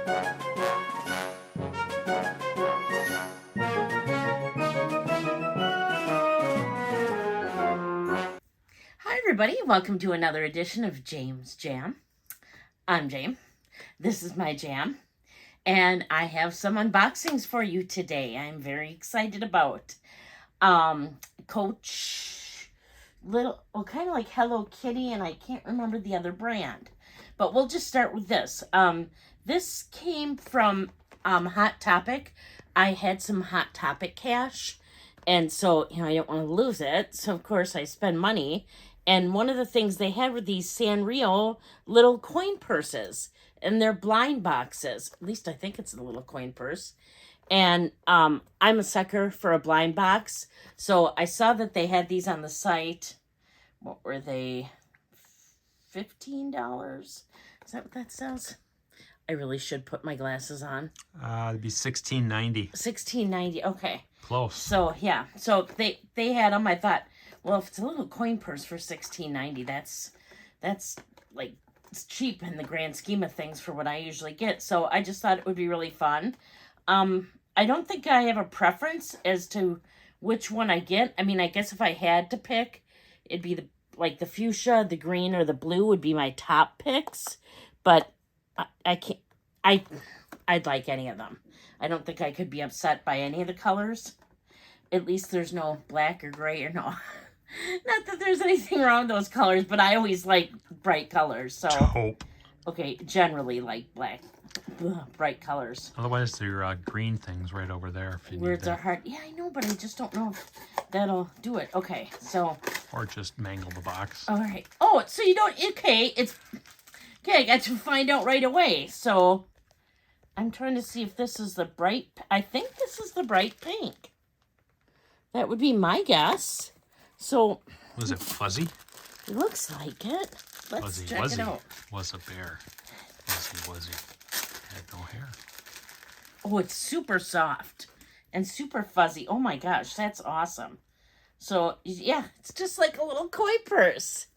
Hi everybody, welcome to another edition of James Jam. I'm Jame. This is my jam. And I have some unboxings for you today. I'm very excited about. Coach kind of like Hello Kitty, and I can't remember the other brand. But we'll just start with this. This came from Hot Topic. I had some Hot Topic cash, and so, I don't want to lose it. So, of course, I spend money. And one of the things they had were these Sanrio little coin purses. And they're blind boxes. At least I think it's a little coin purse. And I'm a sucker for a blind box. So I saw that they had these on the site. What were they? $15? Is that what that says? I really should put my glasses on. It'd be $16.90. $16.90. Okay. Close. So yeah. So they had them. I thought, well, if it's a little coin purse for $16.90, that's like, it's cheap in the grand scheme of things for what I usually get. So I just thought it would be really fun. I don't think I have a preference as to which one I get. I mean, I guess if I had to pick, it'd be the fuchsia, the green, or the blue would be my top picks. But I can't. I'd like any of them. I don't think I could be upset by any of the colors. At least there's no black or gray or no. Not that there's anything wrong with those colors, but I always like bright colors. So Taupe. Okay, generally like bright colors. Otherwise, there are green things right over there if you need Words that. are hard. Yeah, I know, but I just don't know if that'll do it. Okay, so. Or just mangle the box. All right. Oh, so you don't. Okay, I got to find out right away. So I'm trying to see if this is the bright. I think this is the bright pink. That would be my guess. So. Was it fuzzy? It looks like it. Let's Fuzzy check it out. Was a bear. Fuzzy. Had no hair. Oh, it's super soft and super fuzzy. Oh my gosh, that's awesome. So, yeah, it's just like a little koi purse.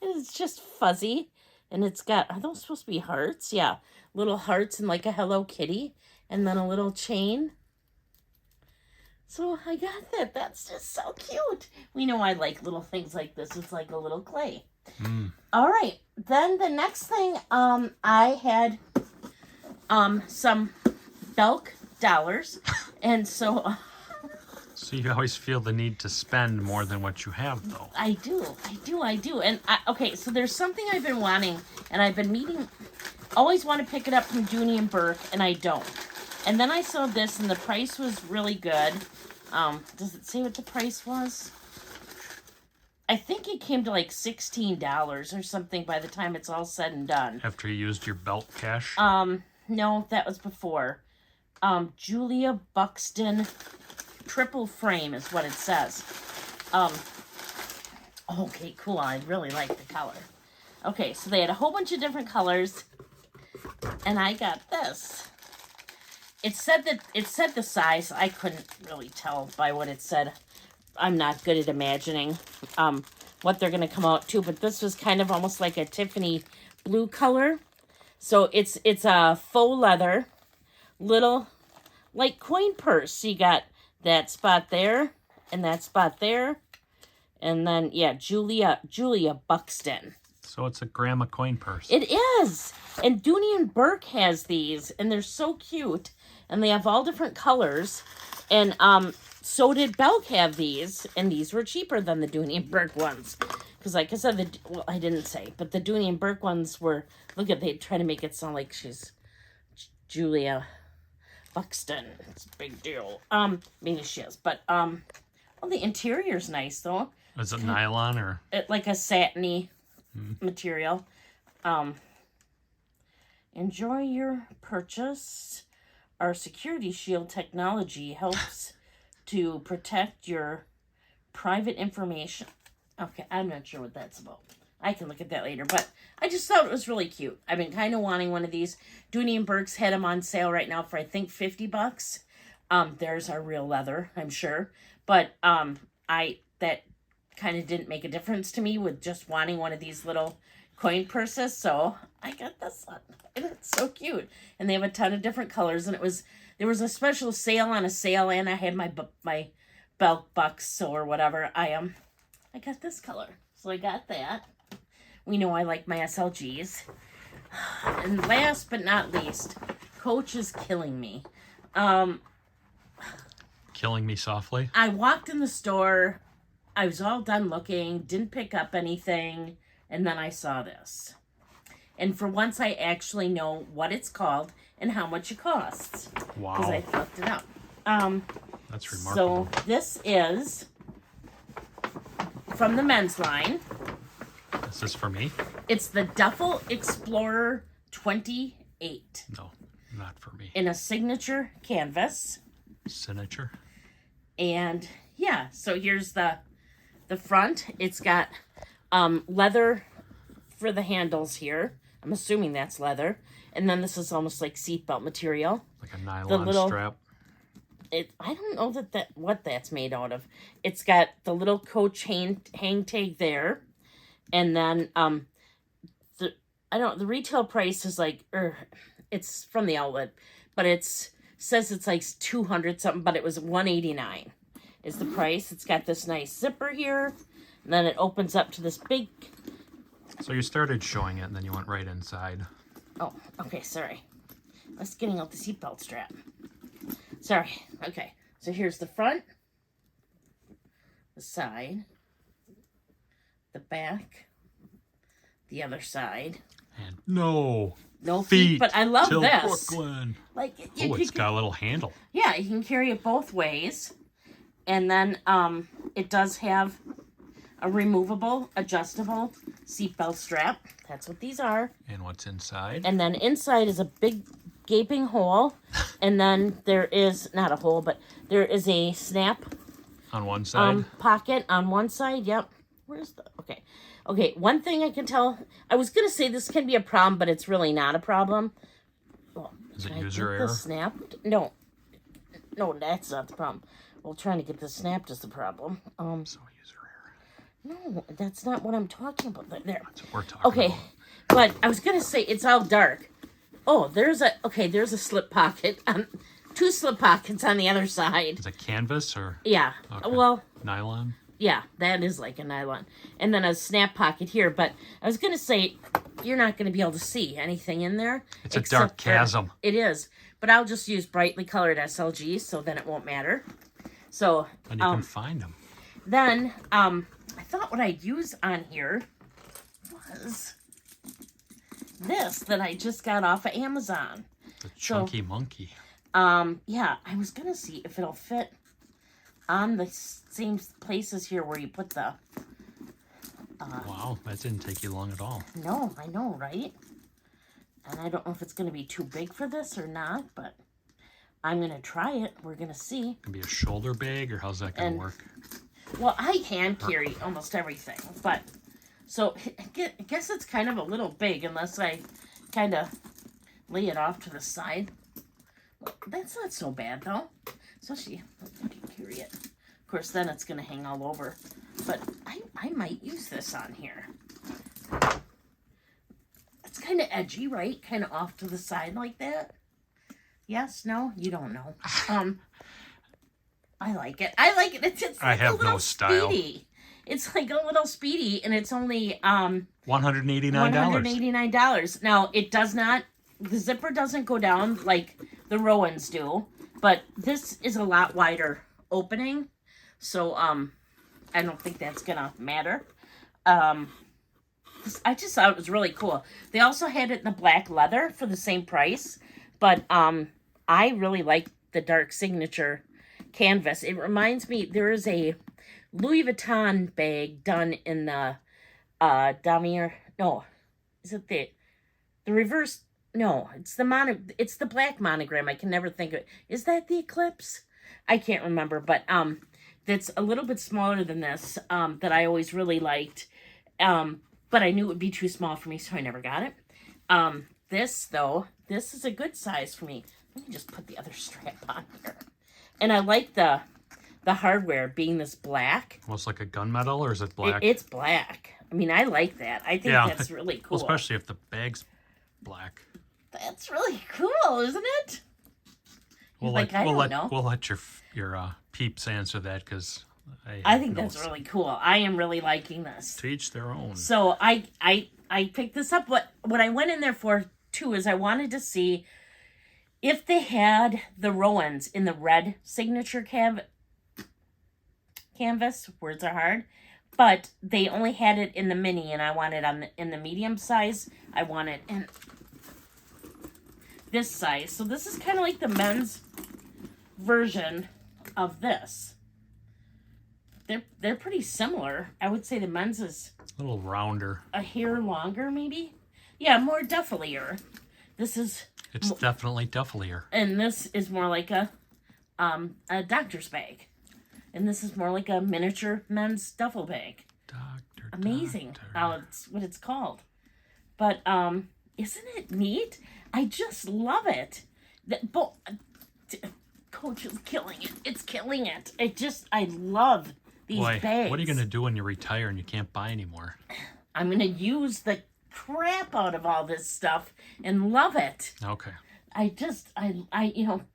It's just fuzzy. And it's got, are those supposed to be hearts? Yeah, little hearts and like a Hello Kitty. And then a little chain. So I got that. That's just so cute. We know I like little things like this. It's like a little clay. All right. Then the next thing, I had some Belk dollars. And so... So you always feel the need to spend more than what you have, though. I do. And, okay, so there's something I've been wanting, and I've been always want to pick it up from Dooney and Burke, and I don't. And then I saw this, and the price was really good. Does it say what the price was? I think it came to like $16 or something by the time it's all said and done. After you used your belt cash? No, that was before. Jeulia Buxton triple frame is what it says. Okay, cool. I really like the color. Okay, so they had a whole bunch of different colors, and I got this. It said the size. I couldn't really tell by what it said. I'm not good at imagining what they're going to come out to, but this was kind of almost like a Tiffany blue color. So it's a faux leather, little like coin purse. So you got that spot there and that spot there, and then yeah, Jeulia Buxton. So it's a grandma coin purse. It is, and Dooney and Burke has these, and they're so cute, and they have all different colors, and so did Belk have these, and these were cheaper than the Dooney and Burke ones. Because like I said, I didn't say, but the Dooney and Burke ones were, look at, they try to make it sound like she's Jeulia Buxton. It's a big deal. Maybe she is, but, well, the interior's nice, though. Is it nylon or? Like a satiny material. Enjoy your purchase. Our Security Shield technology helps to protect your private information. Okay, I'm not sure what that's about. I can look at that later, but I just thought it was really cute. I've been kind of wanting one of these. Dooney and Burke's had them on sale right now for, I think, $50. There's our real leather, I'm sure. But that kind of didn't make a difference to me with just wanting one of these little coin purses, so I got this one. And it's so cute. And they have a ton of different colors. And there was a special sale on a sale, and I had my belt bucks, so or whatever. I got this color. So I got that. We know I like my SLGs. And last but not least, Coach is killing me. Killing me softly? I walked in the store. I was all done looking, didn't pick up anything, and then I saw this. And for once, I actually know what it's called and how much it costs. Wow. Because I looked it up. That's remarkable. So this is from the men's line. Is this for me? It's the Duffel Explorer 28. No, not for me. In a signature canvas. Signature? And yeah, so here's the front. It's got leather for the handles here. I'm assuming that's leather. And then this is almost like seatbelt material. Like a nylon strap? I don't know what that's made out of. It's got the little Coach hang tag there. And then the retail price is like, it's from the outlet, but says it's like 200 something, but it was $189 is the price. It's got this nice zipper here, and then it opens up to this big. So you started showing it, and then you went right inside. Oh, okay, sorry. I was getting out the seatbelt strap. Sorry. Okay, so here's the front, the side, the back, the other side. And no feet, but I love till this. Brooklyn. Like, It's got a little handle. Yeah, you can carry it both ways. And then it does have a removable, adjustable seatbelt strap. That's what these are. And what's inside? And then inside is a big gaping hole. And then there is, not a hole, but there is a snap on one side? Pocket on one side. Yep. Where's the... Okay, one thing I can tell... I was going to say this can be a problem, but it's really not a problem. Well, is it user error? Snapped? No, that's not the problem. Well, trying to get this snapped is the problem. So user error. No, that's not what I'm talking about. There. That's what we're talking about. But I was going to say it's all dark. Oh, there's a slip pocket. Two slip pockets on the other side. Is it canvas or? Yeah. Okay. Well. Nylon? Yeah, that is like a nylon. And then a snap pocket here. But I was going to say, you're not going to be able to see anything in there. It's a dark chasm. It is. But I'll just use brightly colored SLGs, so then it won't matter. So. And you can find them. Then, I thought what I'd use on here was this that I just got off of Amazon. The chunky monkey. Yeah, I was going to see if it'll fit on the same places here where you put the... wow, that didn't take you long at all. No, I know, right? And I don't know if it's going to be too big for this or not, but I'm going to try it. We're going to see. It can be a shoulder bag, or how's that going to work? Well, I hand carry almost everything, but... So, I guess it's kind of a little big unless I kind of lay it off to the side. Well, that's not so bad, though. Especially if you carry it. Of course, then it's going to hang all over. But I might use this on here. It's kind of edgy, right? Kind of off to the side like that. Yes? No? You don't know. I like it. I like it. It's like I have a little no style. Speedy. It's like a little speedy, and it's only $189. $189. Now, it does not... The zipper doesn't go down like the Rowans do. But this is a lot wider opening, so I don't think that's gonna matter. I just thought it was really cool. They also had it in the black leather for the same price, but I really like the dark signature canvas. It reminds me, there is a Louis Vuitton bag done in the Damier. No, is it the reverse? No, it's the black monogram. I can never think of it. Is that the Eclipse? I can't remember, but that's a little bit smaller than this that I always really liked. But I knew it would be too small for me, so I never got it. This is a good size for me. Let me just put the other strap on here. And I like the the hardware being this black. Almost like a gunmetal, or is it black? It's black. I mean, I like that. I think that's really cool. Well, especially if the bag's black. That's really cool, isn't it? We'll like, I don't know. We'll let your peeps answer that, because I think that's really cool. I am really liking this. To each their own. So I picked this up. What I went in there for too is I wanted to see if they had the Rowans in the red signature canvas. Words are hard. But they only had it in the mini, and I want it in the medium size. I want it in this size. So this is kind of like the men's version of this. They're pretty similar. I would say the men's is a little rounder. A hair longer, maybe? Yeah, more duffelier. This is... It's definitely duffelier. And this is more like a doctor's bag. And this is more like a miniature men's duffel bag. Amazing. It's what it's called. But isn't it neat? I just love it. Coach is killing it. It's killing it. I love these bags. What are you going to do when you retire and you can't buy anymore? I'm going to use the crap out of all this stuff and love it. Okay. I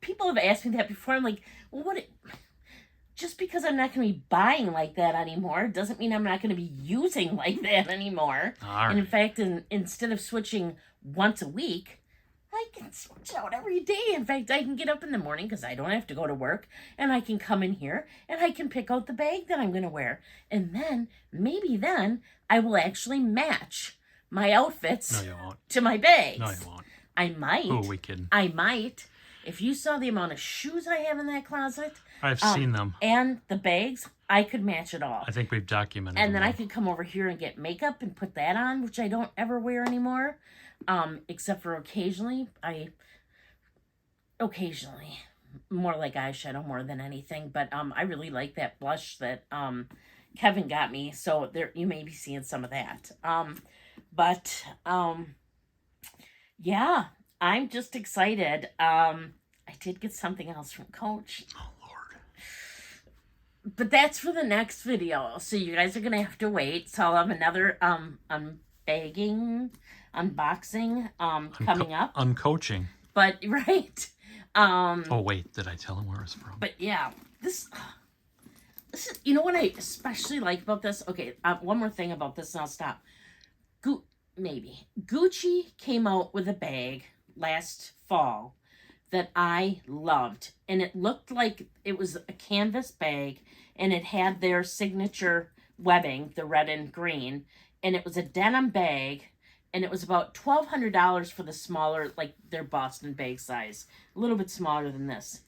people have asked me that before. I'm like, well, just because I'm not going to be buying like that anymore doesn't mean I'm not going to be using like that anymore. All right. And in fact, instead of switching once a week, I can switch out every day. In fact, I can get up in the morning because I don't have to go to work, and I can come in here and I can pick out the bag that I'm going to wear. And then, maybe then, I will actually match my outfits to my bags. No, you won't. I might. Who are we kidding? I might. If you saw the amount of shoes I have in that closet. I've seen them. And the bags, I could match it all. I think we've documented And then them. I could come over here and get makeup and put that on, which I don't ever wear anymore. Except for occasionally. More like eyeshadow more than anything. But I really like that blush that Kevin got me. So there you may be seeing some of that. Yeah, I'm just excited. I did get something else from Coach. Oh, Lord. But that's for the next video. So you guys are going to have to wait. So I'll have another unboxing coming up. Uncoaching. But, right. Oh, wait. Did I tell him where it's from? But, yeah. This is, you know what I especially like about this? Okay, one more thing about this and I'll stop. Gucci came out with a bag last fall that I loved, and it looked like it was a canvas bag, and it had their signature webbing, the red and green, and it was a denim bag, and it was about $1,200 for the smaller, like their Boston bag size, a little bit smaller than this.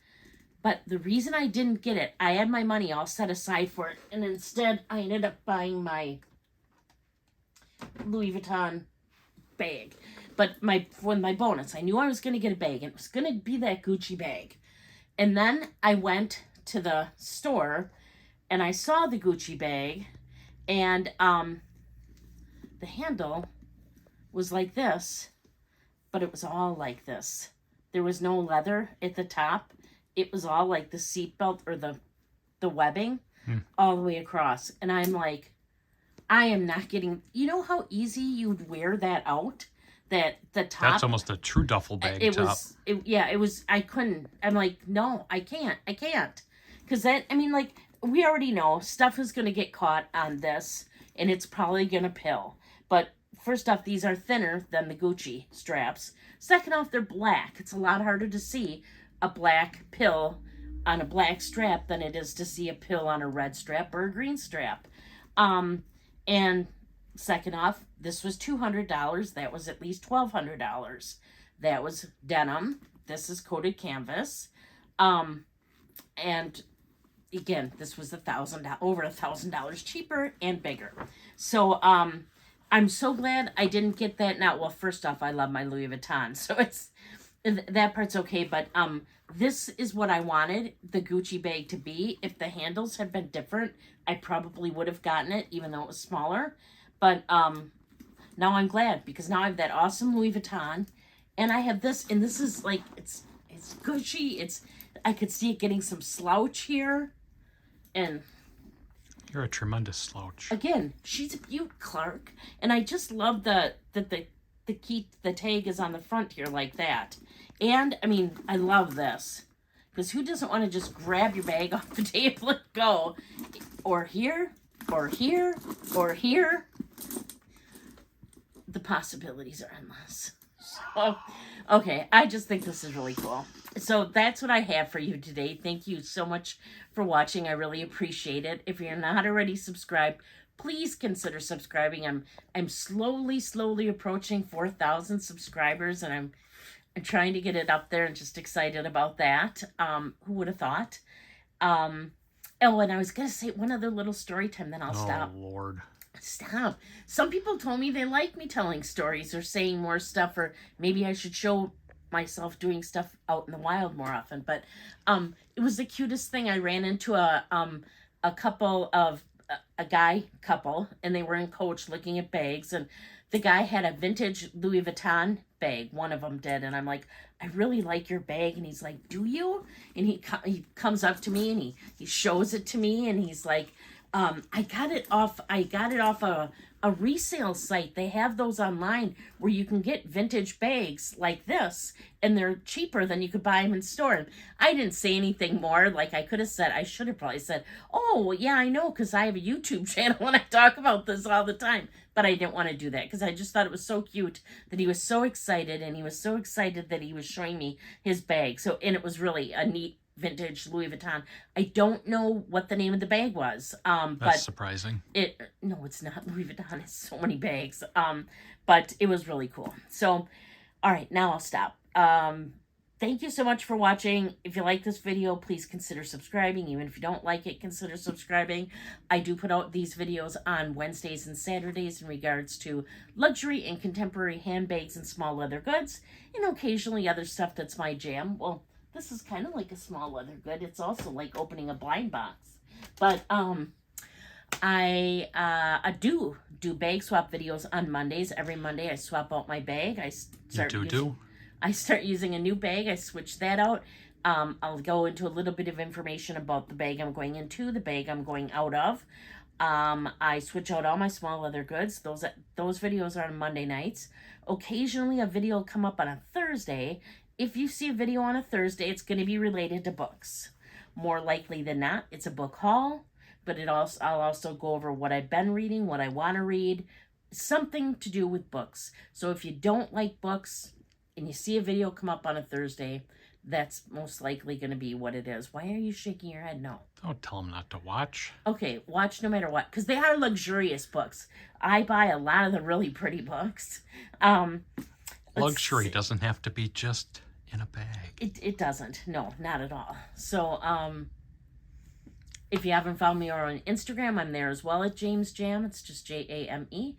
But the reason I didn't get it, I had my money all set aside for it, and instead I ended up buying my Louis Vuitton bag. But for my bonus, I knew I was going to get a bag, and it was going to be that Gucci bag. And then I went to the store, and I saw the Gucci bag, and the handle was like this, but it was all like this. There was no leather at the top. It was all like the seatbelt or the webbing all the way across. And I'm like, I am not getting... You know how easy you'd wear that out? That the top... That's almost a true duffel bag top. It was... I couldn't. I'm like, no, I can't. Because that... I mean, like, we already know stuff is going to get caught on this, and it's probably going to pill. But first off, these are thinner than the Gucci straps. Second off, they're black. It's a lot harder to see a black pill on a black strap than it is to see a pill on a red strap or a green strap. And second off, this was $200. That was at least $1,200. That was denim. This is coated canvas. And again, this was over $1,000 cheaper and bigger. So, I'm so glad I didn't get that. Now, well, first off, I love my Louis Vuitton, so that part's okay. But this is what I wanted the Gucci bag to be. If the handles had been different, I probably would have gotten it, even though it was smaller. But now I'm glad, because now I have that awesome Louis Vuitton, and I have this, and this is like it's Gucci. I could see it getting some slouch here. And You're a tremendous slouch. again, she's a beaut, Clark. And I just love that the tag is on the front here like that. And, I mean, I love this. Because who doesn't want to just grab your bag off the table and go? Or here, or here, or here. The possibilities are endless. So, okay, I just think this is really cool. So that's what I have for you today. Thank you so much for watching. I really appreciate it. If you're not already subscribed, please consider subscribing. I'm slowly approaching 4,000 subscribers, and I'm trying to get it up there, and just excited about that. Who would have thought? Oh, and I was going to say one other little story time, then I'll stop. Oh, Lord. Stop. Some people told me they like me telling stories or saying more stuff, or maybe I should show myself doing stuff out in the wild more often. But it was the cutest thing. I ran into a guy couple, and they were in Coach looking at bags, and the guy had a vintage Louis Vuitton bag. One of them did, and I'm like, I really like your bag. And he's like, do you? And he comes up to me, and he shows it to me, and he's like, I got it off a resale site. They have those online where you can get vintage bags like this, and they're cheaper than you could buy them in store. And I didn't say anything more. Like, I should have probably said, oh, yeah, I know, because I have a YouTube channel and I talk about this all the time. But I didn't want to do that, because I just thought it was so cute that he was so excited, and he was so excited that he was showing me his bag. So, and it was really a neat vintage Louis Vuitton. I don't know what the name of the bag was. That's but surprising. No, it's not Louis Vuitton. It's so many bags. But it was really cool. So, all right, now I'll stop. Thank you so much for watching. If you like this video, please consider subscribing. Even if you don't like it, consider subscribing. I do put out these videos on Wednesdays and Saturdays in regards to luxury and contemporary handbags and small leather goods, and occasionally other stuff that's my jam. Well, this is kind of like a small leather good. It's also like opening a blind box. But I do bag swap videos on Mondays. Every Monday I swap out my bag. I start using a new bag. I switch that out. I'll go into a little bit of information about the bag I'm going into, the bag I'm going out of. I switch out all my small leather goods. Those videos are on Monday nights. Occasionally a video will come up on a Thursday. If you see a video on a Thursday, it's going to be related to books. More likely than not, it's a book haul, but I'll also go over what I've been reading, what I want to read, something to do with books. So if you don't like books and you see a video come up on a Thursday, that's most likely going to be what it is. Why are you shaking your head? No. Don't tell them not to watch. Okay, watch no matter what, because they are luxurious books. I buy a lot of the really pretty books. Luxury doesn't have to be just in a bag. It doesn't. No, not at all. So, if you haven't found me on Instagram, I'm there as well at James Jam. It's just JAME_S_Jam.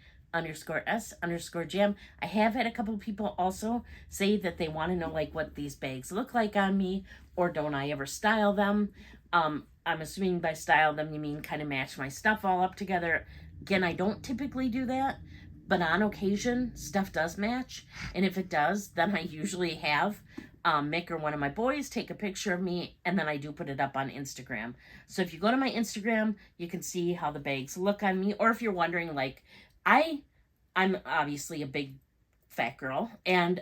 I have had a couple of people also say that they want to know like what these bags look like on me, or don't I ever style them. I'm assuming by style them you mean kind of match my stuff all up together. Again, I don't typically do that, but on occasion stuff does match, and if it does, then I usually have Mick or one of my boys take a picture of me, and then I do put it up on Instagram. So if you go to my Instagram, you can see how the bags look on me. Or if you're wondering, like, I'm obviously a big fat girl, and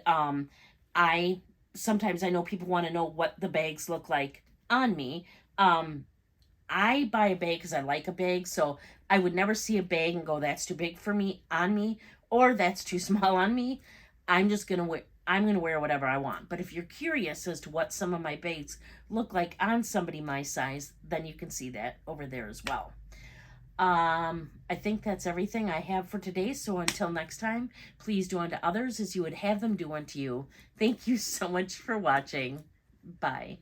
sometimes I know people want to know what the bags look like on me. I buy a bag because I like a bag, so I would never see a bag and go, that's too big for me on me, or that's too small on me. I'm gonna wear whatever I want. But if you're curious as to what some of my bags look like on somebody my size, then you can see that over there as well. I think that's everything I have for today. So until next time, please do unto others as you would have them do unto you. Thank you so much for watching. Bye.